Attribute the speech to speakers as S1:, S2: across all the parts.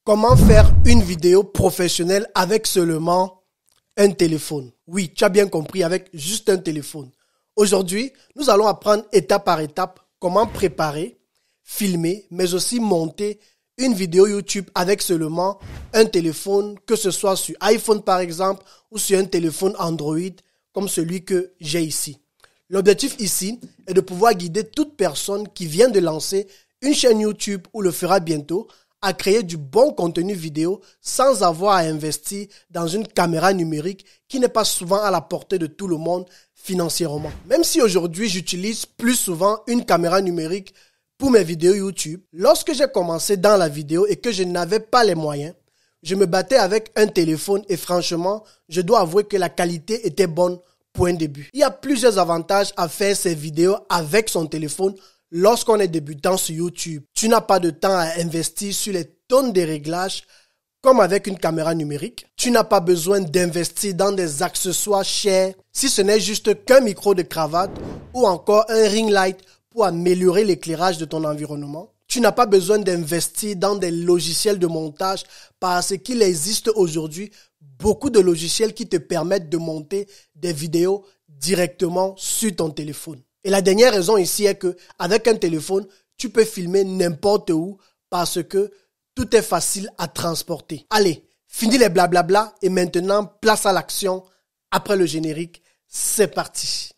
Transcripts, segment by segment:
S1: Comment faire une vidéo professionnelle avec seulement un téléphone? Oui, tu as bien compris, avec juste un téléphone. Aujourd'hui, nous allons apprendre étape par étape comment préparer, filmer, mais aussi monter une vidéo YouTube avec seulement un téléphone, que ce soit sur iPhone par exemple ou sur un téléphone Android comme celui que j'ai ici. L'objectif ici est de pouvoir guider toute personne qui vient de lancer une chaîne YouTube ou le fera bientôt à créer du bon contenu vidéo sans avoir à investir dans une caméra numérique qui n'est pas souvent à la portée de tout le monde financièrement. Même si aujourd'hui j'utilise plus souvent une caméra numérique pour mes vidéos YouTube, lorsque j'ai commencé dans la vidéo et que je n'avais pas les moyens, je me battais avec un téléphone et franchement, je dois avouer que la qualité était bonne pour un début. Il y a plusieurs avantages à faire ces vidéos avec son téléphone lorsqu'on est débutant sur YouTube. Tu n'as pas de temps à investir sur les tonnes de réglages comme avec une caméra numérique. Tu n'as pas besoin d'investir dans des accessoires chers si ce n'est juste qu'un micro de cravate ou encore un ring light pour améliorer l'éclairage de ton environnement. Tu n'as pas besoin d'investir dans des logiciels de montage parce qu'il existe aujourd'hui beaucoup de logiciels qui te permettent de monter des vidéos directement sur ton téléphone. Et la dernière raison ici est que avec un téléphone, tu peux filmer n'importe où parce que tout est facile à transporter. Allez, finis les blablabla et maintenant place à l'action. Après le générique, c'est parti.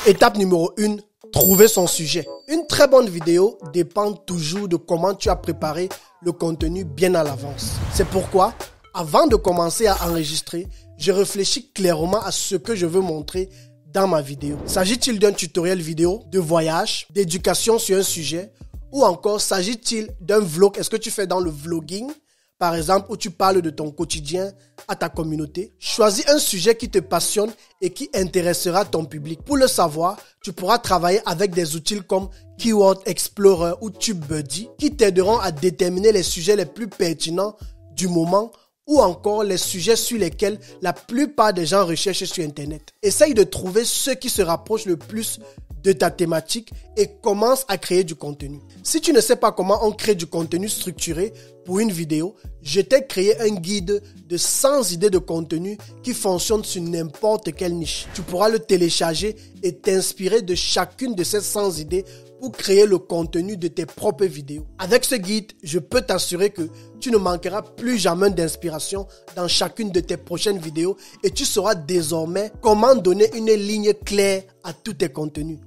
S1: Étape numéro 1, trouver son sujet. Une très bonne vidéo dépend toujours de comment tu as préparé le contenu bien à l'avance. C'est pourquoi, avant de commencer à enregistrer, je réfléchis clairement à ce que je veux montrer dans ma vidéo. S'agit-il d'un tutoriel vidéo, de voyage, d'éducation sur un sujet ou encore s'agit-il d'un vlog? Est-ce que tu fais dans le vlogging? Par exemple, où tu parles de ton quotidien à ta communauté. Choisis un sujet qui te passionne et qui intéressera ton public. Pour le savoir, tu pourras travailler avec des outils comme Keyword Explorer ou TubeBuddy qui t'aideront à déterminer les sujets les plus pertinents du moment ou encore les sujets sur lesquels la plupart des gens recherchent sur Internet. Essaye de trouver ceux qui se rapprochent le plus de ta thématique et commence à créer du contenu. Si tu ne sais pas comment on crée du contenu structuré pour une vidéo, je t'ai créé un guide de 100 idées de contenu qui fonctionnent sur n'importe quelle niche. Tu pourras le télécharger et t'inspirer de chacune de ces 100 idées pour créer le contenu de tes propres vidéos. Avec ce guide, je peux t'assurer que tu ne manqueras plus jamais d'inspiration dans chacune de tes prochaines vidéos et tu sauras désormais comment donner une ligne claire à tous tes contenus.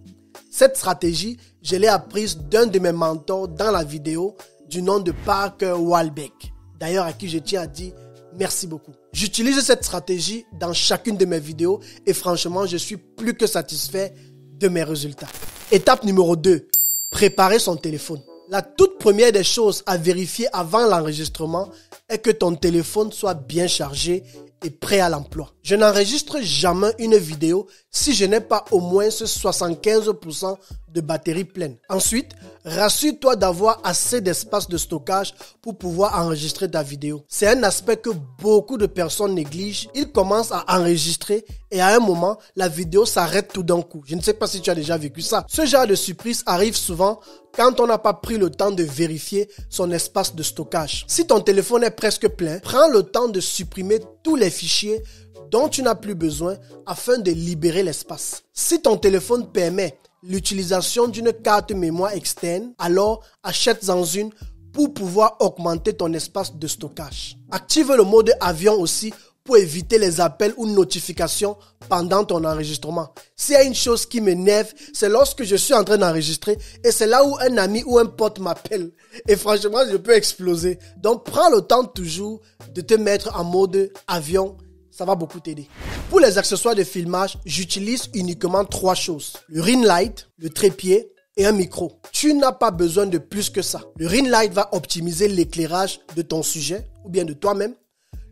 S1: Cette stratégie, je l'ai apprise d'un de mes mentors dans la vidéo du nom de Parker Walbeck. D'ailleurs, à qui je tiens à dire merci beaucoup. J'utilise cette stratégie dans chacune de mes vidéos et franchement, je suis plus que satisfait de mes résultats. Étape numéro 2, préparer son téléphone. La toute première des choses à vérifier avant l'enregistrement est que ton téléphone soit bien chargé et prêt à l'emploi. Je n'enregistre jamais une vidéo si je n'ai pas au moins ce 75% de batterie pleine. Ensuite, rassure-toi d'avoir assez d'espace de stockage pour pouvoir enregistrer ta vidéo. C'est un aspect que beaucoup de personnes négligent. Ils commencent à enregistrer et à un moment, la vidéo s'arrête tout d'un coup. Je ne sais pas si tu as déjà vécu ça. Ce genre de surprise arrive souvent quand on n'a pas pris le temps de vérifier son espace de stockage. Si ton téléphone est presque plein, prends le temps de supprimer tous les fichiers dont tu n'as plus besoin afin de libérer l'espace. Si ton téléphone permet l'utilisation d'une carte mémoire externe, alors achète-en une pour pouvoir augmenter ton espace de stockage. Active le mode avion aussi pour éviter les appels ou notifications pendant ton enregistrement. S'il y a une chose qui m'énerve, c'est lorsque je suis en train d'enregistrer et c'est là où un ami ou un pote m'appelle. Et franchement, je peux exploser. Donc, prends le temps toujours de te mettre en mode avion. Ça va beaucoup t'aider. Pour les accessoires de filmage, j'utilise uniquement 3 choses. Le ring light, le trépied et un micro. Tu n'as pas besoin de plus que ça. Le ring light va optimiser l'éclairage de ton sujet ou bien de toi-même.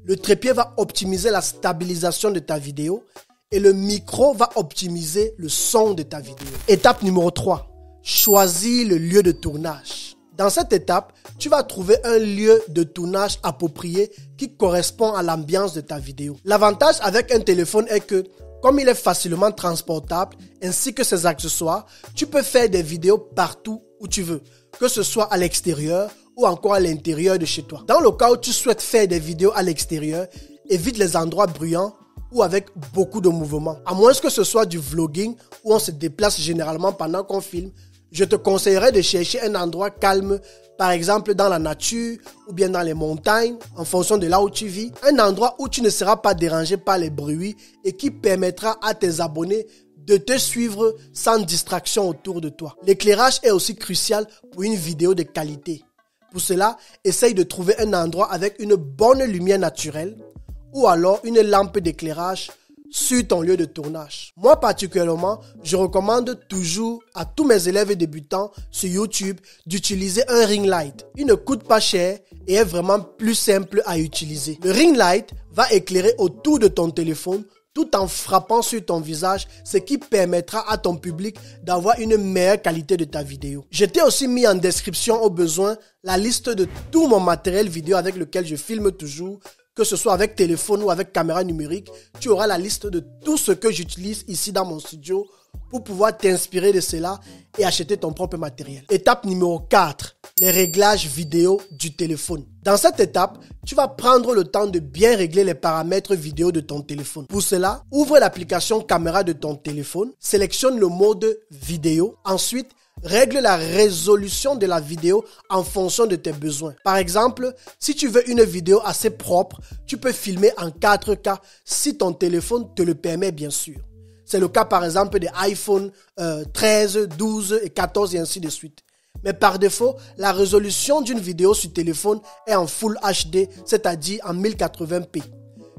S1: Le trépied va optimiser la stabilisation de ta vidéo et le micro va optimiser le son de ta vidéo. Étape numéro 3. Choisis le lieu de tournage. Dans cette étape, tu vas trouver un lieu de tournage approprié qui correspond à l'ambiance de ta vidéo. L'avantage avec un téléphone est que Comme il est facilement transportable, ainsi que ses accessoires, tu peux faire des vidéos partout où tu veux, que ce soit à l'extérieur ou encore à l'intérieur de chez toi. Dans le cas où tu souhaites faire des vidéos à l'extérieur, évite les endroits bruyants ou avec beaucoup de mouvements. À moins que ce soit du vlogging où on se déplace généralement pendant qu'on filme, je te conseillerais de chercher un endroit calme, par exemple dans la nature ou bien dans les montagnes, en fonction de là où tu vis. Un endroit où tu ne seras pas dérangé par les bruits et qui permettra à tes abonnés de te suivre sans distraction autour de toi. L'éclairage est aussi crucial pour une vidéo de qualité. Pour cela, essaye de trouver un endroit avec une bonne lumière naturelle ou alors une lampe d'éclairage sur ton lieu de tournage. Moi particulièrement, je recommande toujours à tous mes élèves débutants sur YouTube d'utiliser un ring light. Il ne coûte pas cher et est vraiment plus simple à utiliser. Le ring light va éclairer autour de ton téléphone tout en frappant sur ton visage, ce qui permettra à ton public d'avoir une meilleure qualité de ta vidéo. Je t'ai aussi mis en description au besoin la liste de tout mon matériel vidéo avec lequel je filme toujours, que ce soit avec téléphone ou avec caméra numérique. Tu auras la liste de tout ce que j'utilise ici dans mon studio pour pouvoir t'inspirer de cela et acheter ton propre matériel. Étape numéro 4, les réglages vidéo du téléphone. Dans cette étape, tu vas prendre le temps de bien régler les paramètres vidéo de ton téléphone. Pour cela, ouvre l'application caméra de ton téléphone, sélectionne le mode vidéo, ensuite règle la résolution de la vidéo en fonction de tes besoins. Par exemple, si tu veux une vidéo assez propre, tu peux filmer en 4K si ton téléphone te le permet bien sûr. C'est le cas par exemple des iPhone 13, 12 et 14 et ainsi de suite. Mais par défaut, la résolution d'une vidéo sur téléphone est en Full HD, c'est-à-dire en 1080p.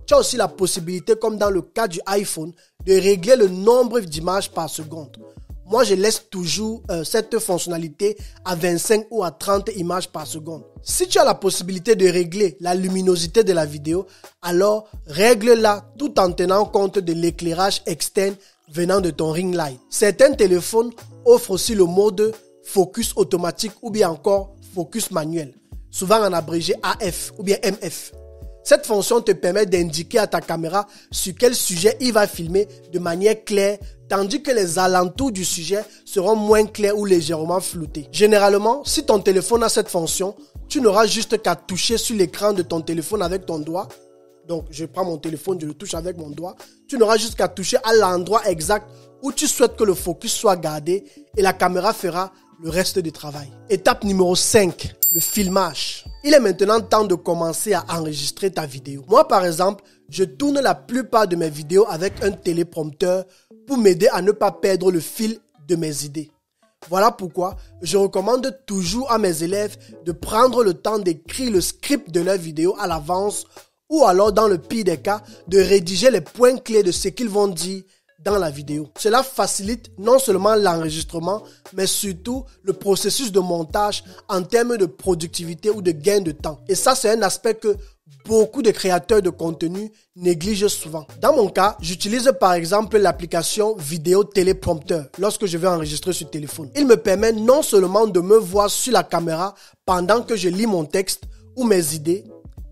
S1: Tu as aussi la possibilité, comme dans le cas du iPhone, de régler le nombre d'images par seconde. Moi, je laisse toujours cette fonctionnalité à 25 ou à 30 images par seconde. Si tu as la possibilité de régler la luminosité de la vidéo, alors règle-la tout en tenant compte de l'éclairage externe venant de ton ring light. Certains téléphones offrent aussi le mode focus automatique ou bien encore focus manuel, souvent en abrégé AF ou bien MF. Cette fonction te permet d'indiquer à ta caméra sur quel sujet il va filmer de manière claire, tandis que les alentours du sujet seront moins clairs ou légèrement floutés. Généralement, si ton téléphone a cette fonction, tu n'auras juste qu'à toucher sur l'écran de ton téléphone avec ton doigt. Donc, je prends mon téléphone, je le touche avec mon doigt. Tu n'auras juste qu'à toucher à l'endroit exact où tu souhaites que le focus soit gardé et la caméra fera le reste du travail. Étape numéro 5, le filmage. Il est maintenant temps de commencer à enregistrer ta vidéo. Moi, par exemple, je tourne la plupart de mes vidéos avec un téléprompteur pour m'aider à ne pas perdre le fil de mes idées. Voilà pourquoi je recommande toujours à mes élèves de prendre le temps d'écrire le script de leur vidéo à l'avance ou alors, dans le pire des cas, de rédiger les points clés de ce qu'ils vont dire dans la vidéo. Cela facilite non seulement l'enregistrement, mais surtout le processus de montage en termes de productivité ou de gain de temps. Et ça, c'est un aspect que beaucoup de créateurs de contenu négligent souvent. Dans mon cas, j'utilise par exemple l'application vidéo téléprompteur lorsque je vais enregistrer sur téléphone. Il me permet non seulement de me voir sur la caméra pendant que je lis mon texte ou mes idées,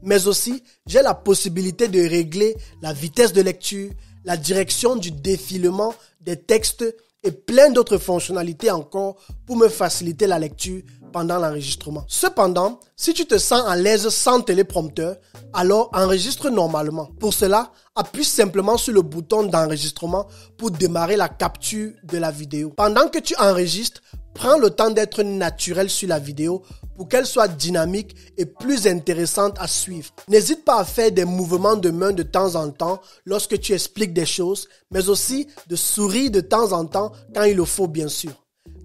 S1: mais aussi j'ai la possibilité de régler la vitesse de lecture, la direction du défilement des textes et plein d'autres fonctionnalités encore pour me faciliter la lecture pendant l'enregistrement. Cependant, si tu te sens à l'aise sans téléprompteur, alors enregistre normalement. Pour cela, appuie simplement sur le bouton d'enregistrement pour démarrer la capture de la vidéo. Pendant que tu enregistres, prends le temps d'être naturel sur la vidéo pour qu'elle soit dynamique et plus intéressante à suivre. N'hésite pas à faire des mouvements de main de temps en temps lorsque tu expliques des choses, mais aussi de sourire de temps en temps quand il le faut bien sûr.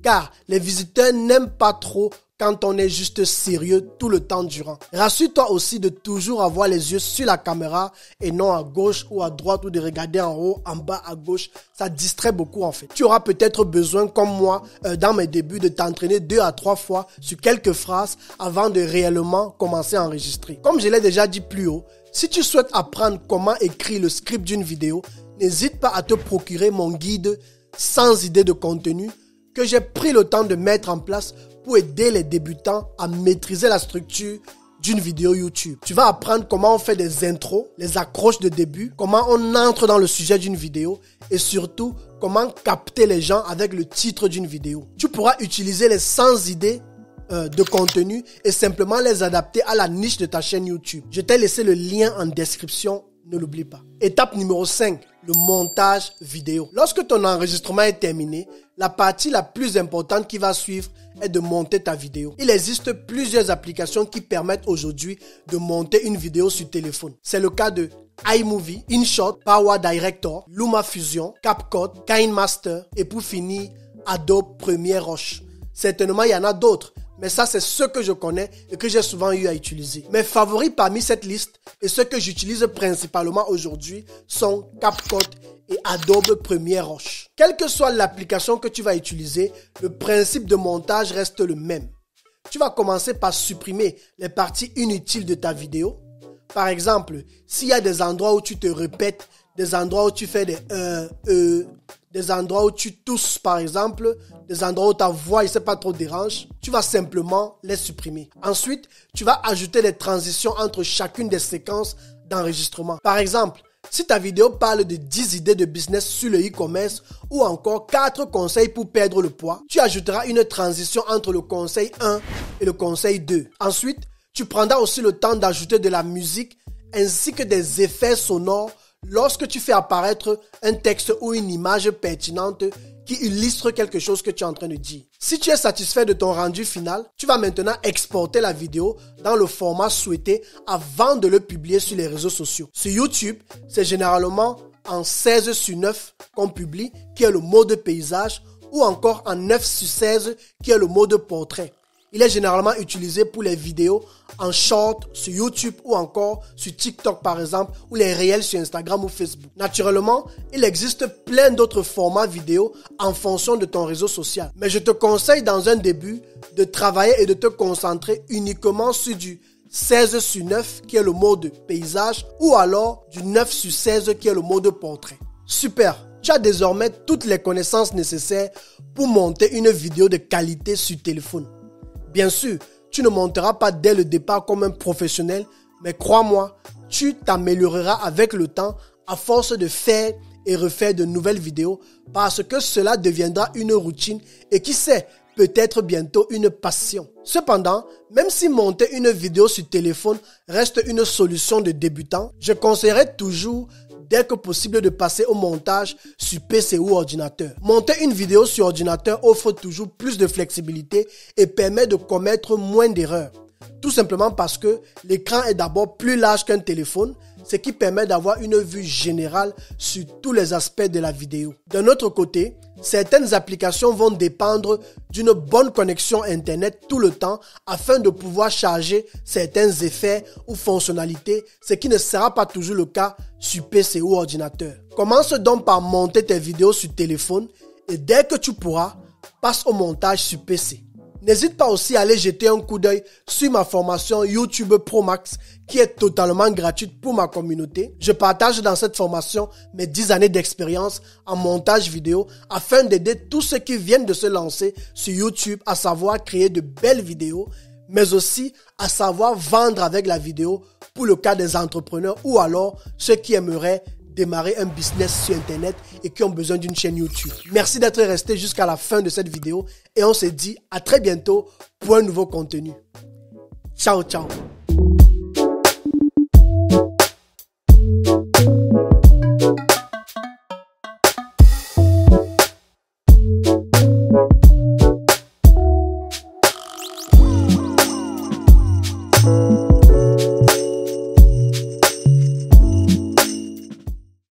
S1: Car les visiteurs n'aiment pas trop quand on est juste sérieux tout le temps durant. Rassure-toi aussi de toujours avoir les yeux sur la caméra et non à gauche ou à droite ou de regarder en haut, en bas, à gauche. Ça distrait beaucoup en fait. Tu auras peut-être besoin, comme moi, dans mes débuts, de t'entraîner 2 à 3 fois sur quelques phrases avant de réellement commencer à enregistrer. Comme je l'ai déjà dit plus haut, si tu souhaites apprendre comment écrire le script d'une vidéo, n'hésite pas à te procurer mon guide sans idée de contenu que j'ai pris le temps de mettre en place pour aider les débutants à maîtriser la structure d'une vidéo YouTube. Tu vas apprendre comment on fait des intros, les accroches de début, comment on entre dans le sujet d'une vidéo et surtout comment capter les gens avec le titre d'une vidéo. Tu pourras utiliser les 100 idées de contenu et simplement les adapter à la niche de ta chaîne YouTube. Je t'ai laissé le lien en description, ne l'oublie pas. Étape numéro 5, le montage vidéo. Lorsque ton enregistrement est terminé, la partie la plus importante qui va suivre est de monter ta vidéo. Il existe plusieurs applications qui permettent aujourd'hui de monter une vidéo sur téléphone. C'est le cas de iMovie, InShot, PowerDirector, LumaFusion, CapCut, KineMaster et pour finir, Adobe Premiere Rush. Certainement, il y en a d'autres, mais ça, c'est ceux que je connais et que j'ai souvent eu à utiliser. Mes favoris parmi cette liste et ceux que j'utilise principalement aujourd'hui sont CapCut et Adobe Premiere Rush. Quelle que soit l'application que tu vas utiliser, le principe de montage reste le même. Tu vas commencer par supprimer les parties inutiles de ta vidéo. Par exemple, s'il y a des endroits où tu te répètes, des endroits où tu fais des endroits où tu tousses par exemple, des endroits où ta voix, pas trop dérange, tu vas simplement les supprimer. Ensuite, tu vas ajouter des transitions entre chacune des séquences d'enregistrement. Par exemple, si ta vidéo parle de 10 idées de business sur le e-commerce ou encore 4 conseils pour perdre le poids, tu ajouteras une transition entre le conseil 1 et le conseil 2. Ensuite, tu prendras aussi le temps d'ajouter de la musique ainsi que des effets sonores lorsque tu fais apparaître un texte ou une image pertinente qui illustre quelque chose que tu es en train de dire. Si tu es satisfait de ton rendu final, tu vas maintenant exporter la vidéo dans le format souhaité avant de le publier sur les réseaux sociaux. Sur YouTube, c'est généralement en 16:9 qu'on publie, qui est le mode paysage, ou encore en 9:16, qui est le mode portrait. Il est généralement utilisé pour les vidéos en short sur YouTube ou encore sur TikTok par exemple, ou les réels sur Instagram ou Facebook. Naturellement, il existe plein d'autres formats vidéo en fonction de ton réseau social. Mais je te conseille dans un début de travailler et de te concentrer uniquement sur du 16:9 qui est le mode paysage ou alors du 9:16 qui est le mode portrait. Super! Tu as désormais toutes les connaissances nécessaires pour monter une vidéo de qualité sur téléphone. Bien sûr, tu ne monteras pas dès le départ comme un professionnel, mais crois-moi, tu t'amélioreras avec le temps à force de faire et refaire de nouvelles vidéos parce que cela deviendra une routine et qui sait, peut-être bientôt une passion. Cependant, même si monter une vidéo sur téléphone reste une solution de débutant, je conseillerais toujours dès que possible de passer au montage sur PC ou ordinateur. Monter une vidéo sur ordinateur offre toujours plus de flexibilité et permet de commettre moins d'erreurs. Tout simplement parce que l'écran est d'abord plus large qu'un téléphone, ce qui permet d'avoir une vue générale sur tous les aspects de la vidéo. D'un autre côté, certaines applications vont dépendre d'une bonne connexion Internet tout le temps afin de pouvoir charger certains effets ou fonctionnalités, ce qui ne sera pas toujours le cas sur PC ou ordinateur. Commence donc par monter tes vidéos sur téléphone et dès que tu pourras, passe au montage sur PC. N'hésite pas aussi à aller jeter un coup d'œil sur ma formation YouTube Pro Max qui est totalement gratuite pour ma communauté. Je partage dans cette formation mes 10 années d'expérience en montage vidéo afin d'aider tous ceux qui viennent de se lancer sur YouTube à savoir créer de belles vidéos, mais aussi à savoir vendre avec la vidéo pour le cas des entrepreneurs ou alors ceux qui aimeraient démarrer un business sur Internet et qui ont besoin d'une chaîne YouTube. Merci d'être resté jusqu'à la fin de cette vidéo et on se dit à très bientôt pour un nouveau contenu. Ciao, ciao.